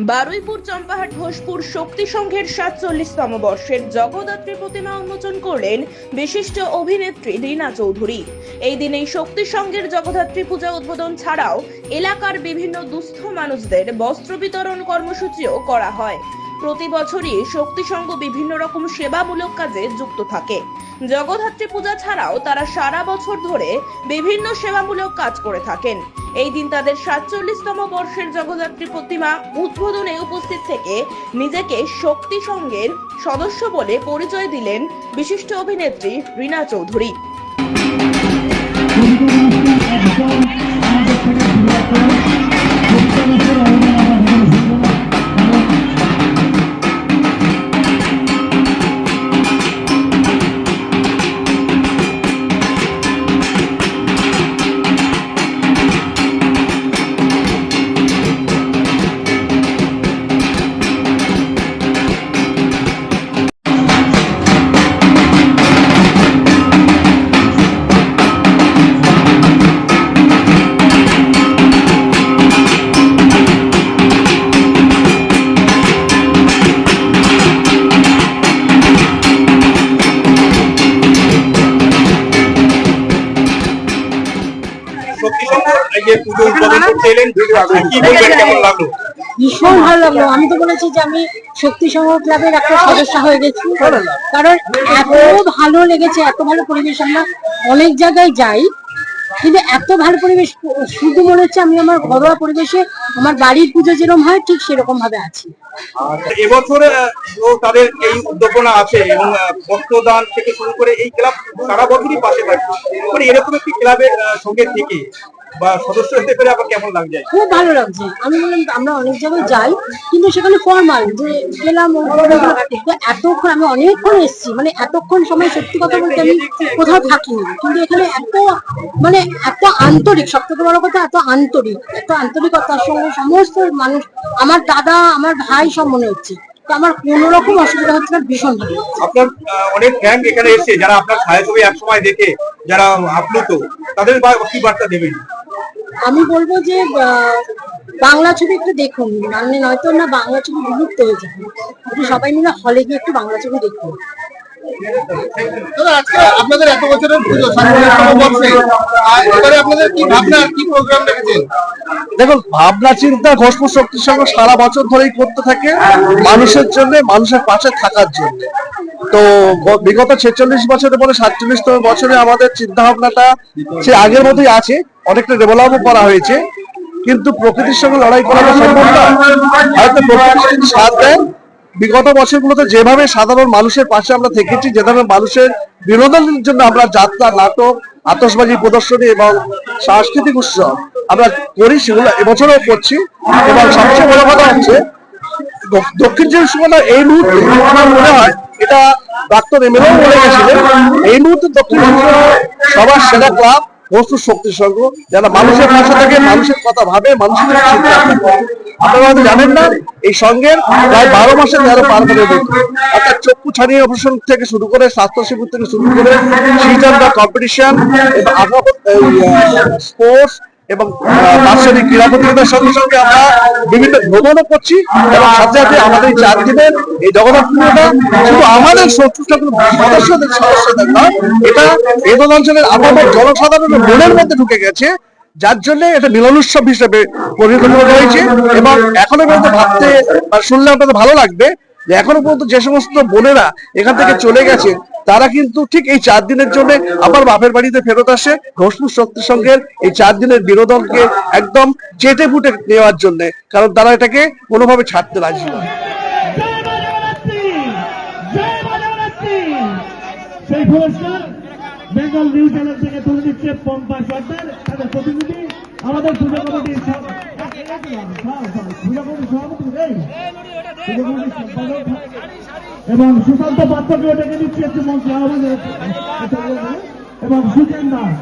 বারুইপুর চম্পাহাট ঘোষপুর শক্তি সংঘের ৪৭তম বর্ষের জগদ্ধাত্রী প্রতিমা উন্মোচন করলেন বিশিষ্ট অভিনেত্রী রীনা চৌধুরী। এই দিনেই শক্তি সংঘের জগদ্ধাত্রী পূজা উদ্বোধন ছাড়াও এলাকার বিভিন্ন দুস্থ মানুষদের বস্ত্র বিতরণ কর্মসূচিও করা হয়। প্রতি বছরই শক্তি সংঘ বিভিন্ন রকম সেবামূলক কাজে যুক্ত থাকে। জগদ্ধাত্রী পূজা ছাড়াও তারা সারা বছর ধরে বিভিন্ন সেবামূলক কাজ করে থাকেন। এই দিন তাদের ৪৭তম বর্ষের জগদ্ধাত্রী প্রতিমা উদ্বোধনে উপস্থিত থেকে নিজেকে শক্তি সংঘের সদস্য বলে পরিচয় দিলেন বিশিষ্ট অভিনেত্রী রীনা চৌধুরী। ভীষণ ভালো লাগলো। আমি তো বলেছি যে আমি শক্তি সংঘ ক্লাবের একটা সদস্য হয়ে গেছি, কারণ এত ভালো লেগেছে, এত ভালো পরিবেশ। আমরা অনেক জায়গায় যাই কিন্তু এত ভালো পরিবেশ, শুধু মনে হচ্ছে আমি আমার ঘরোয়া পরিবেশে আমার বাড়ির পুজো যেরকম হয় ঠিক সেরকম ভাবে আছি। এবছরে তাদের এই উদ্যোগনা আছে এবং বস্ত্রদান থেকে শুরু করে এই ক্লাব সারা বছরই পাশে থাকে। এরকম একটি ক্লাবের সঙ্গে থেকে বা সদস্য হতে পেরে আবার কেমন লাগছে? খুব ভালো লাগছে। আমি বললাম আমরা অনেক জায়গায় যাই কিন্তু সেখানে ফর্মাল যে গেলাম, এতক্ষণ আমি অনেকক্ষণ এসেছি, মানে এতক্ষণ সময় সত্যি কথা বলতে আমি কোথাও থাকিনি, কিন্তু এখানে এত আন্তরিক, সবথেকে বড় কথা এত আন্তরিকতার সঙ্গে সমস্ত মানুষ, আমার দাদা আমার ভাই সব মনে হচ্ছে। আমার কোন রকম অসুবিধা হচ্ছে না, ভীষণ ভালো। আপনার অনেক গ্যাং এখানে এসেছে যারা আপনার ছায়াছবি এক সময় দেখে যারা আপ্লুত, তাদের কি বার্তা দেবেন? আমি বলবো যে বাংলা ছবি একটু দেখুন, মানে নয়তো না বাংলা ছবি বিলুপ্ত হয়ে যাবে। একটু সবাই মিলে হলে গিয়ে একটু বাংলা ছবি দেখুন। আপনাদের এত বছরের পুজো, ৪৭তম বর্ষে এবারে আপনাদের কি ভাবনা, কি প্রোগ্রাম রেখেছেন? দেখুন, ভাবনা চিন্তা ঘোষপুর শক্তি সংঘ সারা বছর ধরেই করতে থাকে মানুষের জন্য, মানুষের পাশে থাকার জন্য। তো বিগত ৪৬ বছরের পরে ৪৭তম বছরে আমাদের চিন্তা ভাবনাটা সে আগের মতোই আছে, অনেকটা ডেভেলপও করা হয়েছে। কিন্তু প্রকৃতির সঙ্গে লড়াই করা তো সম্ভব না, হয়তো প্রকৃতি সাথ দেয়। বিগত বছরগুলোতে যেভাবে সাধারণ মানুষের পাশে আমরা থেকেছি, যেভাবে মানুষের বিনোদনের জন্য আমরা যাত্রা, নাটক, আতশবাজি প্রদর্শনী এবং সাংস্কৃতিক উৎসব আমরা করি, সেগুলো এবছরও করছি। এবং সবচেয়ে বড় কথা হচ্ছে দক্ষিণ চব্বিশ পরগনা এই মুহূর্তে আমার মনে হয়, এটা ডাক্তার এমএলএও বলে গেছিলেন, এই মুহূর্তে দক্ষিণ চব্বিশ পরগনা সবার সেরা ক্লাব ঘোষপুর শক্তি সংঘ, যারা মানুষের পাশে থাকে, মানুষের কথা ভাবে, মানুষের চিন্তা করে। আপনারা হয়তো জানেন না, এই সংঘের প্রায় ১২ মাসে ১৩ পার করে দিত। অর্থাৎ চক্ষু ছাড়িয়ে অপারেশন থেকে শুরু করে, স্বাস্থ্য শিবির থেকে শুরু করে, সিজন বা কম্পিটিশন এবং স্পোর্টস এবং বাৎসরিক ক্রীড়া প্রতিযোগিতার সঙ্গে সঙ্গে আমরা বিভিন্ন ভ্রমণও করছি। এবং সাথে সাথে আমাদের ৪ দিনের এই জগদ্ধাত্রী পুজোটা শুধু আমাদের সদস্যদের নয়, এটা এই অঞ্চলের আমাদের জনসাধারণের মনের মধ্যে ঢুকে গেছে, যার জন্য এটা মিলন উৎসব হিসেবে পরিণত হয়েছে। এবং এখনো পর্যন্ত ভাবতে শুনলে আপনাদের ভালো লাগবে যে এখনো পর্যন্ত যে সমস্ত বোনেরা এখান থেকে চলে গেছে, তারা কিন্তু ঠিক এই ৪ দিনের জন্য আবার বাপের বাড়িতে ফেরত আসে ঘোষপুর শক্তি সংঘের এই ৪ দিনের বিনোদনকে একদম চেটে ফুটে নেওয়ার জন্য, কারণ তারা এটাকে কোনোভাবে ছাড়তে রাজি নয়। সেই পুরস্কার বেঙ্গল নিউজ চ্যানেল থেকে তুলে দিচ্ছে পম্পা সরকার, তাদের প্রতিনিধি, আমাদের পূজা কমিটির এবং সুশান্ত পাত্রকে ডেকে দিচ্ছে একটি মঞ্চ আমাদের, এবং সুচেন দাস।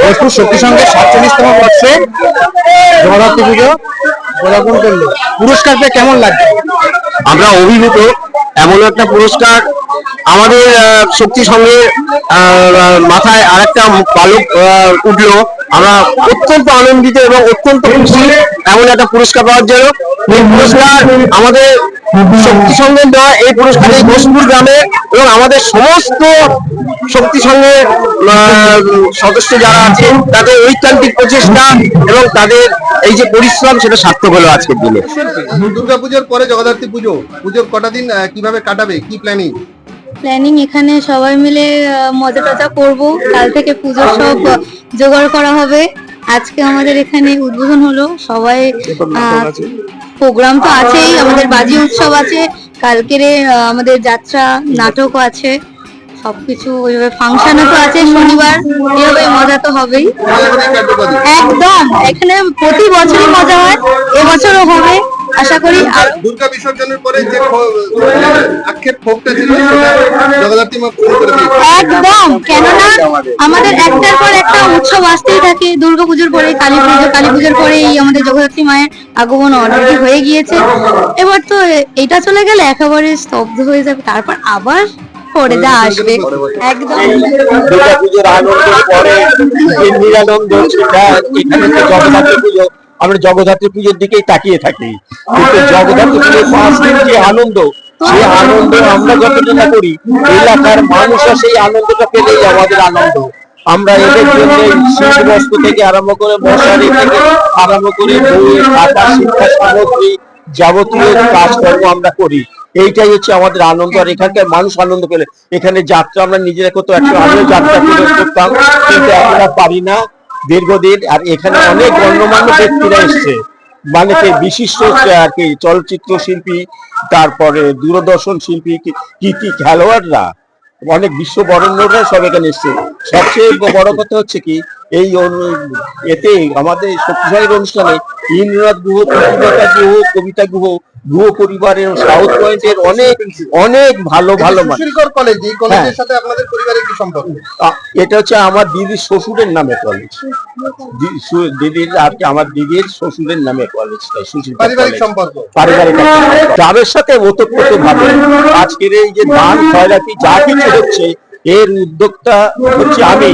ঘোষপুর শক্তি সংঘের ৪৭তম বর্ষে জগদ্ধাত্রী পুজো পদার্পণ করলো, পুরস্কার পেয়ে কেমন লাগছে? আমরা অভিভূত। এমন একটা পুরস্কার আমাদের শক্তি সঙ্গে মাথায় আরেকটা পালক উঠলো। আমরা অত্যন্ত আনন্দিত এবং অত্যন্ত খুশি এমন একটা পুরস্কার পাওয়ার জন্য। এই পুরস্কার আমাদের শক্তি সঙ্গে দেওয়া, এই পুরস্কার এই ঘোষপুর গ্রামে এবং আমাদের সমস্ত শক্তি সঙ্গে সদস্য যারা আছে তাদের ঐকান্তিক প্রচেষ্টা এবং তাদের এই যে পরিশ্রম সেটা সার্থক হলো আজকের দিনে। দুর্গাপুজোর পরে জগদ্ধাত্রী পুজোর কটা দিন কিভাবে কাটাবে, কি প্ল্যানিং এখানে সবাই মিলে মজা টজা করবো। কাল থেকে পুজোর সব জোগাড় করা হবে। আজকে আমাদের এখানে উদ্বোধন হলো, সবাই প্রোগ্রাম তো আছেই, আমাদের বাজি উৎসব আছে, কালকেরে আমাদের যাত্রা নাটকও আছে, সবকিছু ওইভাবে ফাংশনও তো আছে শনিবার, এভাবে মজা তো হবেই। একদম এখানে প্রতি বছরই মজা হয়, এবছরও হবে আশা করি। আর দুর্গা বিসর্জনের পরে যে আক্ষেপ ক্ষোভটা ছিল সেটা জগদ্ধাত্রী মা পূরণ করে দিয়েছে। একদম, কেননা আমাদের একটার পর একটা উৎসব আসতেই থাকে। দুর্গাপুজোর পরে কালী পুজো, কালী পুজোর পরে এই আমাদের জগদ্ধাত্রী মায়ের আগমন অলরেডি হয়ে গিয়েছে। এবার তো এটা চলে গেলে একেবারে স্তব্ধ হয়ে যাবে, তারপর আবার পরে যা আসবে। একদম দুর্গাপুজোর আনন্দের পরে যে নিরানন্দ সেটা এখানে তো জগদ্ধাত্রী পুজো, আমরা জগদ্ধাত্রী পুজোর দিকেই তাকিয়ে থাকি, কিন্তু জগদ্ধাত্রী পুজোর 5 দিন যে আনন্দ, সেই আনন্দ আমরা যতটা করি এলাকার মানুষরা সেই আনন্দটা পেলেই আমাদের আনন্দ। আমরা এদের জন্য শীত বস্ত্র থেকে আরম্ভ করে মশারি থেকে আরম্ভ করে বই, খাতা, শিক্ষা সামগ্রী যাবতীয় কাজকর্ম আমরা করি। এইটাই হচ্ছে আমাদের আনন্দ। আর এখানকার মানুষ আনন্দ পেলে, এখানে যাত্রা আমরা নিজেরা করতে একটু আমিও যাত্রা করতাম, কিন্তু আমরা পারি না দীর্ঘদিন। আর এখানে অনেক গণ্যমান্য ব্যক্তিরা এসছে, মানে বিশিষ্ট আর কি চলচ্চিত্র শিল্পী, তারপরে দূরদর্শন শিল্পী, কৃতি খেলোয়াড়রা, অনেক বিশ্ব বরেণ্যরা সব এখানে এসছে। সবচেয়ে বড় কথা হচ্ছে কি, এই এতে আমাদের শক্তিশালীর অনুষ্ঠানে ইন্দ্রনাথ গুহ, প্রতিভা গুহ, কবিতা গুহ, গুহ পরিবারের সাউথ পয়েন্টের অনেক অনেক ভালো ভালো কলেজ, এই কলেজের সাথে আপনাদের পরিবারের কি সম্পর্ক? এটা হচ্ছে আমার দিদির শ্বশুরের নামে কলেজ, দিদির আর কি আমার দিদির শ্বশুরের নামে কলেজটা, পারিবারিক সম্পর্ক, পারিবারিক গ্রামের সাথে ওতপ্রোত ভাবে আজকের এই যে দান খয়রাতি যা কিছু হচ্ছে এর উদ্যোক্তা হচ্ছে আমি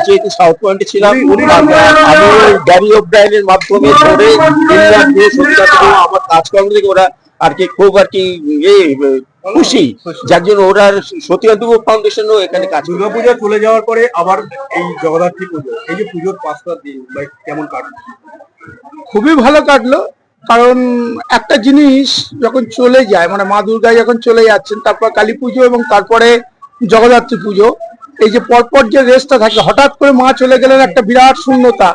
যেহেতু সাউথ পয়েন্টে ছিলাম, আমি গ্যারি অফব্রায়ানের মাধ্যমে ধরে আমার কাজকর্ম থেকে ওরা আর কি খুব আর কি খুশি, যার জন্য ওরা সতীনাথ ফাউন্ডেশনও এখানে কাজ। দুর্গাপূজা চলে যাওয়ার পরে আবার এই জগদ্ধাত্রী পুজো, এই যে পুজোর 5টা দিন কেমন কাটলো? খুবই ভালো কাটলো, কারণ একটা জিনিস যখন চলে যায়, মানে মা দুর্গা যখন চলে যাচ্ছেন, তারপর কালী পুজো এবং তারপরে জগদ্ধাত্রী পুজো, এই যে পরপর যে রেসটা থাকে, হঠাৎ করে মা চলে গেলেন একটা বিরাট শূন্যতা।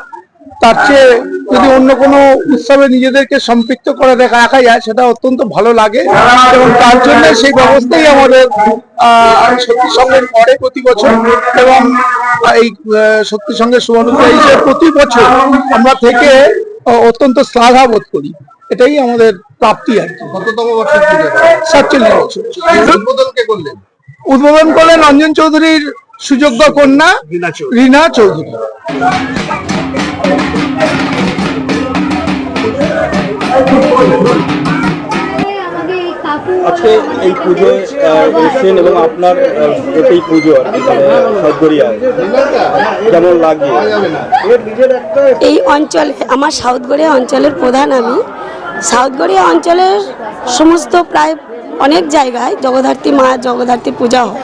তার চেয়ে যদি অন্য কোনো উৎসবে নিজেদেরকে সম্পৃক্ত করে রাখা যায়, সেটা অত্যন্ত ভালো লাগে এবং তার জন্য সেই ব্যবস্থাই আমাদের শক্তি সঙ্গের পরে প্রতি বছর, এবং এই শক্তি সঙ্গের শুভানুষ্ঠান হিসেবে প্রতি বছর আমরা থেকে অত্যন্ত শ্লাঘা বোধ করি। এটাই আমাদের প্রাপ্তি আর কি। কততম বর্ষ? 47 বছর। উদ্বোধন কে করলেন? উদ্বোধন করলেন রঞ্জন চৌধুরীর সুযোগ্য কন্যা রীনা চৌধুরী। আজকে এই পুজোয় এসেছেন এবং আপনার এই পুজো আর কি সাউথগড়িয়ায় কেমন লাগে? এই অঞ্চলে আমার সাউথগড়িয়া অঞ্চলের প্রধান। আমি সাউথগড়িয়া অঞ্চলের সমস্ত প্রায় অনেক জায়গায় জগদ্ধাত্রী মা জগদ্ধাত্রী পূজা হয়,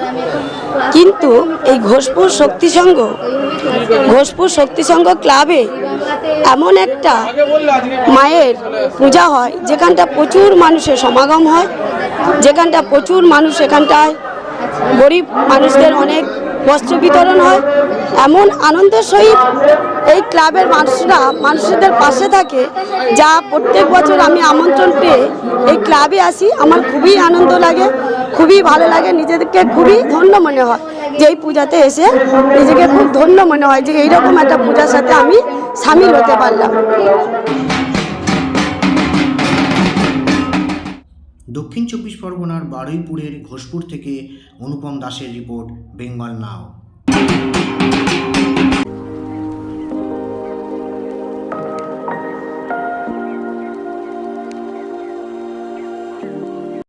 কিন্তু এই ঘোষপুর শক্তি সংঘ ক্লাবে এমন একটা মায়ের পূজা হয় যেখানটা প্রচুর মানুষের সমাগম হয়, যেখানটা প্রচুর মানুষ, এখানটায় গরিব মানুষদের অনেক বস্ত্র বিতরণ হয়। এমন আনন্দের সহিত এই ক্লাবের মানুষরা মানুষদের পাশে থাকে, যা প্রত্যেক বছর আমি আমন্ত্রণ পেয়ে এই ক্লাবে আসি। আমার খুবই আনন্দ লাগে, খুবই ভালো লাগে, নিজেদেরকে খুবই ধন্য মনে হয় যে এই পূজাতে এসে নিজেকে খুব ধন্য মনে হয় যে এইরকম একটা পূজার সাথে আমি সামিল হতে পারলাম। দক্ষিণ 24 পরগনার বারুইপুরের ঘোষপুর থেকে অনুপম দাসের রিপোর্ট, বেঙ্গল নাও।